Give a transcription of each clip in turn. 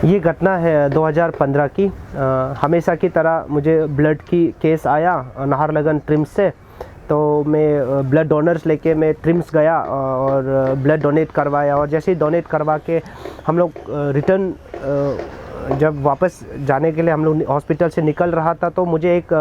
ये घटना है 2015 की। हमेशा की तरह मुझे ब्लड की केस आया नाहरलगन ट्रिम्स से। तो मैं ब्लड डोनर्स लेके मैं ट्रिम्स गया और ब्लड डोनेट करवाया। और जैसे ही डोनेट करवा के हम लोग रिटर्न जब वापस जाने के लिए हम लोग हॉस्पिटल से निकल रहा था, तो मुझे एक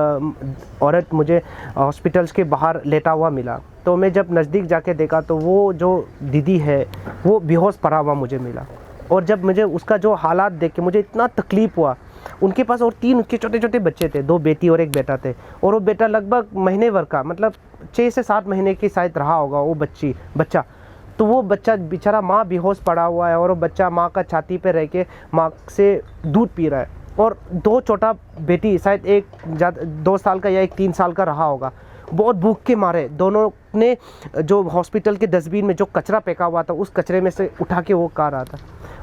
औरत मुझे हॉस्पिटल्स के बाहर लेटा हुआ मिला। तो मैं जब नज़दीक जाके देखा तो वो जो दीदी है वो बेहोश पड़ा हुआ मुझे मिला। और जब मुझे उसका जो हालात देख के मुझे इतना तकलीफ़ हुआ। उनके पास और 3 उसके छोटे छोटे बच्चे थे, 2 बेटी और 1 बेटा थे। और वो बेटा लगभग महीने भर का, मतलब 6 से 7 महीने की शायद रहा होगा वो बच्चा। तो वो बच्चा बेचारा माँ बेहोश पड़ा हुआ है और वो बच्चा माँ का छाती पे रह के माँ से दूध पी रहा है। और 2 छोटा बेटी, शायद एक 2 साल का या एक 3 साल का रहा होगा, बहुत भूख के मारे दोनों ने जो हॉस्पिटल के डस्टबिन में जो कचरा फेंका हुआ था उस कचरे में से उठा के वो खा रहा था।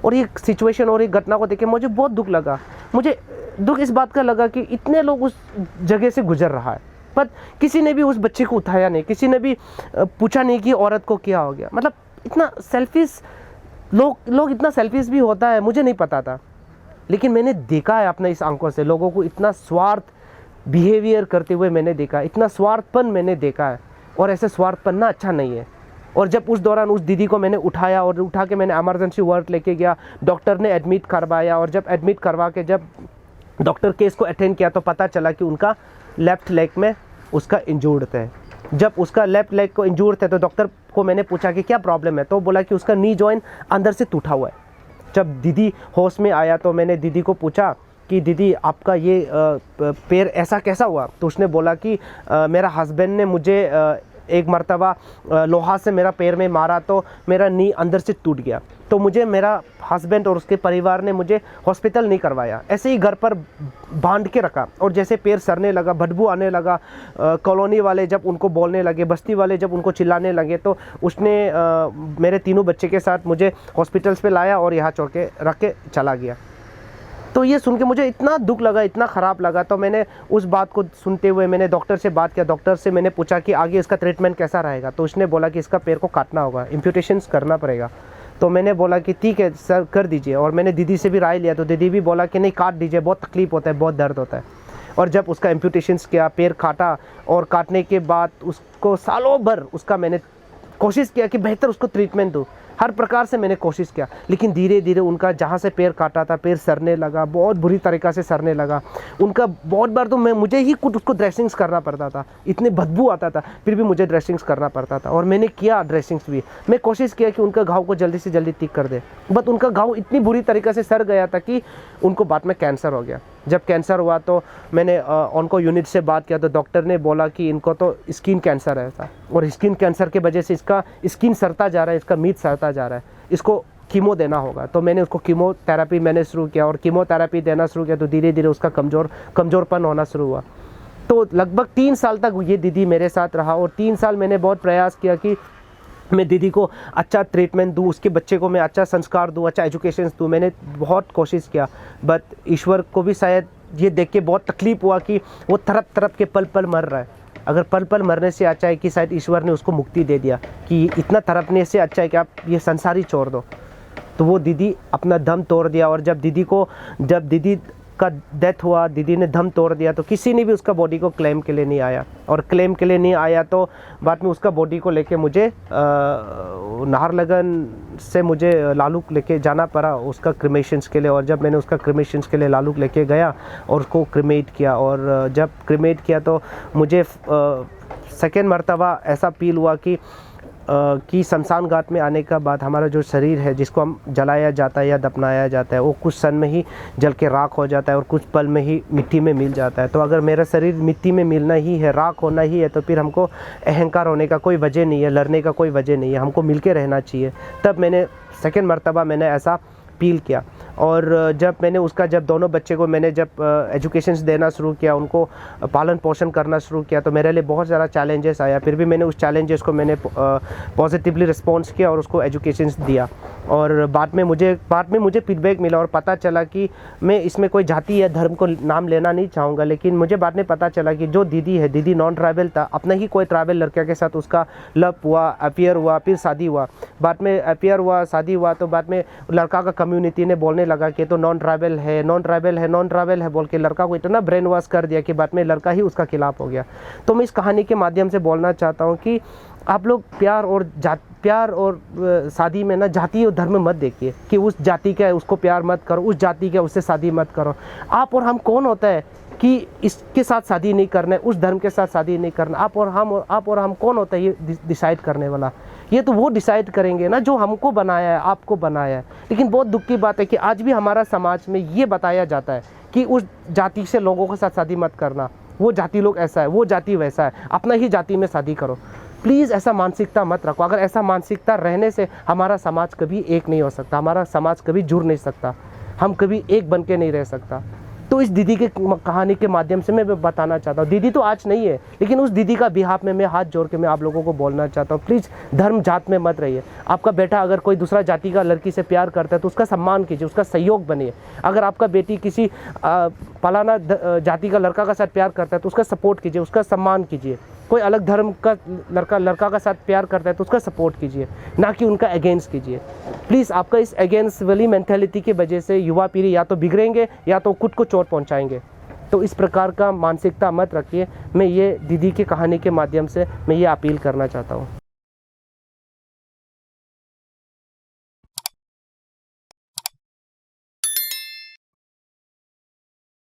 और ये सिचुएशन और एक घटना को देख के मुझे बहुत दुख लगा। मुझे दुख इस बात का लगा कि इतने लोग उस जगह से गुजर रहा है, पर किसी ने भी उस बच्चे को उठाया नहीं, किसी ने भी पूछा नहीं कि औरत को क्या हो गया। मतलब इतना सेल्फिश लोग इतना सेल्फिश भी होता है, मुझे नहीं पता था। लेकिन मैंने देखा है अपने इस आंखों से लोगों को इतना स्वार्थ बिहेवियर करते हुए मैंने देखा, इतना स्वार्थपन मैंने देखा है। और ऐसे स्वार्थपन ना अच्छा नहीं है। और जब उस दौरान उस दीदी को मैंने उठाया और उठा के मैंने इमरजेंसी वार्ड लेके गया, डॉक्टर ने एडमिट करवाया। और जब एडमिट करवा के जब डॉक्टर केस को अटेंड किया तो पता चला कि उनका लेफ़्ट लेग में उसका इंजूर्ड थे। जब उसका लेफ़्ट लेग को इंजूर्ड थे तो डॉक्टर को मैंने पूछा कि क्या प्रॉब्लम है, तो बोला कि उसका नी जॉइंट अंदर से टूटा हुआ है। जब दीदी होश में आया तो मैंने दीदी को पूछा कि दीदी आपका ये पैर ऐसा कैसा हुआ। तो उसने बोला कि मेरा हस्बैंड ने मुझे एक मर्तबा लोहा से मेरा पैर में मारा तो मेरा नी अंदर से टूट गया। तो मुझे मेरा हस्बैंड और उसके परिवार ने मुझे हॉस्पिटल नहीं करवाया, ऐसे ही घर पर बांध के रखा। और जैसे पैर सरने लगा, बदबू आने लगा, कॉलोनी वाले जब उनको बोलने लगे, बस्ती वाले जब उनको चिल्लाने लगे, तो उसने मेरे तीनों बच्चे के साथ मुझे हॉस्पिटल्स पे लाया और यहाँ छोड़ के रख के चला गया। तो ये सुन के मुझे इतना दुख लगा, इतना ख़राब लगा। तो मैंने उस बात को सुनते हुए मैंने डॉक्टर से बात किया। डॉक्टर से मैंने पूछा कि आगे इसका ट्रीटमेंट कैसा रहेगा। तो उसने बोला कि इसका पैर को काटना होगा, एम्पुटेशंस करना पड़ेगा। तो मैंने बोला कि ठीक है सर, कर दीजिए। और मैंने दीदी से भी राय लिया तो दीदी भी बोला कि नहीं, काट दीजिए, बहुत तकलीफ़ होता है, बहुत दर्द होता है। और जब उसका एम्पुटेशंस किया, पैर काटा, और काटने के बाद उसको सालों भर उसका मैंने कोशिश किया कि बेहतर उसको ट्रीटमेंट दूँ, हर प्रकार से मैंने कोशिश किया। लेकिन धीरे धीरे उनका जहाँ से पैर काटा था पैर सरने लगा, बहुत बुरी तरीक़ा से सरने लगा उनका। बहुत बार तो मुझे ही कुछ उसको ड्रेसिंग्स करना पड़ता था, इतने बदबू आता था, फिर भी मुझे ड्रेसिंग्स करना पड़ता था। और मैंने किया ड्रेसिंग्स भी, मैं कोशिश किया कि उनका घाव को जल्दी से जल्दी ठीक कर दे। बट उनका घाव इतनी बुरी तरीक़े से सर गया था कि उनको बाद में कैंसर हो गया। जब कैंसर हुआ तो मैंने ऑन्को यूनिट से बात किया तो डॉक्टर ने बोला कि इनको तो स्किन कैंसर है था, और स्किन कैंसर की वजह से इसका स्किन सड़ता जा रहा है, इसका मीट सड़ता जा रहा है, इसको कीमो देना होगा। तो मैंने उसको कीमोथेरेपी मैंने शुरू किया, और कीमोथेरेपी देना शुरू किया तो धीरे धीरे उसका कमज़ोरपन होना शुरू हुआ। तो लगभग 3 साल तक ये दीदी मेरे साथ रहा। और 3 साल मैंने बहुत प्रयास किया कि मैं दीदी को अच्छा ट्रीटमेंट दूँ, उसके बच्चे को मैं अच्छा संस्कार दूँ, अच्छा एजुकेशन दूँ। मैंने बहुत कोशिश किया, बट ईश्वर को भी शायद ये देख के बहुत तकलीफ़ हुआ कि वो तड़प तड़प के पल पल मर रहा है। अगर पल पल मरने से अच्छा है कि शायद ईश्वर ने उसको मुक्ति दे दिया, कि इतना तड़पने से अच्छा है कि आप ये संसार ही छोड़ दो। तो वो दीदी अपना दम तोड़ दिया। और जब दीदी का डेथ हुआ, दीदी ने दम तोड़ दिया, तो किसी ने भी उसका बॉडी को क्लेम के लिए नहीं आया। और क्लेम के लिए नहीं आया तो बाद में उसका बॉडी को लेके मुझे नाहरलगन से मुझे लालूक लेके जाना पड़ा उसका क्रिमेशंस के लिए। और जब मैंने उसका क्रिमेशंस के लिए लालूक लेके गया और उसको क्रिमेट किया, और जब क्रिमेट किया तो मुझे सेकेंड मर्तबा ऐसा फील हुआ कि शमशान घाट में आने का बाद हमारा जो शरीर है जिसको हम जलाया जाता है या दफनाया जाता है, वो कुछ क्षण में ही जल के राख हो जाता है और कुछ पल में ही मिट्टी में मिल जाता है। तो अगर मेरा शरीर मिट्टी में मिलना ही है, राख होना ही है, तो फिर हमको अहंकार होने का कोई वजह नहीं है, लड़ने का कोई वजह नहीं है, हमको मिल के रहना चाहिए। तब मैंने सेकेंड मर्तबा मैंने ऐसा अपील किया। और जब दोनों बच्चे को मैंने जब एजुकेशंस देना शुरू किया, उनको पालन पोषण करना शुरू किया, तो मेरे लिए बहुत ज़्यादा चैलेंजेस आया। फिर भी मैंने उस चैलेंजेस को मैंने पॉजिटिवली रिस्पॉन्स किया और उसको एजुकेशंस दिया। और बाद में मुझे फीडबैक मिला और पता चला कि मैं इसमें कोई जाति या धर्म को नाम लेना नहीं चाहूँगा, लेकिन मुझे बाद में पता चला कि जो दीदी है, दीदी नॉन ट्राइबल था, अपना ही कोई ट्राइबल लड़के के साथ उसका लव हुआ, अफेयर हुआ, फिर शादी हुआ। बाद में अफेयर हुआ, शादी हुआ, तो बाद में लड़का का कम्युनिटी ने बोलने लगा कि तो नॉन ट्राइबल है, नॉन ट्राइबल है, नॉन ट्राइबल है बोल के लड़का को इतना ब्रेन वॉश कर दिया कि बाद में लड़का ही उसका खिलाफ हो गया। तो मैं इस कहानी के माध्यम से बोलना चाहता हूँ कि आप लोग प्यार और शादी में ना जाति और धर्म मत देखिए कि उस जाति का है उसको प्यार मत करो, उस जाति का उससे शादी मत करो। आप और हम कौन होता है कि इसके साथ शादी नहीं करना है, उस धर्म के साथ शादी नहीं करना। आप और हम कौन होता है ये डिसाइड करने वाला? ये तो वो डिसाइड करेंगे ना जो हमको बनाया है, आपको बनाया है। लेकिन बहुत दुख की बात है कि आज भी हमारा समाज में ये बताया जाता है कि उस जाति से लोगों के साथ शादी मत करना, वो जाति लोग ऐसा है, वो जाति वैसा है, अपना ही जाति में शादी करो। प्लीज़ ऐसा मानसिकता मत रखो। अगर ऐसा मानसिकता रहने से हमारा समाज कभी एक नहीं हो सकता, हमारा समाज कभी जुड़ नहीं सकता, हम कभी एक बन के नहीं रह सकता। तो इस दीदी के कहानी के माध्यम से मैं बताना चाहता हूँ, दीदी तो आज नहीं है, लेकिन उस दीदी का बिहाफ में मैं हाथ जोड़ के मैं आप लोगों को बोलना चाहता हूँ, प्लीज़ धर्म जात में मत रहिए। आपका बेटा अगर कोई दूसरा जाति का लड़की से प्यार करता है तो उसका सम्मान कीजिए, उसका सहयोग बनिए। अगर आपका बेटी किसी फलाना जाति का लड़का का साथ प्यार करता है तो उसका सपोर्ट कीजिए, उसका सम्मान कीजिए। कोई अलग धर्म का लड़का का साथ प्यार करता है तो उसका सपोर्ट कीजिए, ना कि उनका अगेंस्ट कीजिए। प्लीज़ आपका इस अगेंस्ट वाली मेंटालिटी की वजह से युवा पीढ़ी या तो बिगड़ेंगे या तो खुद को चोट पहुंचाएंगे। तो इस प्रकार का मानसिकता मत रखिए। मैं ये दीदी की कहानी के माध्यम से मैं ये अपील करना चाहता हूँ।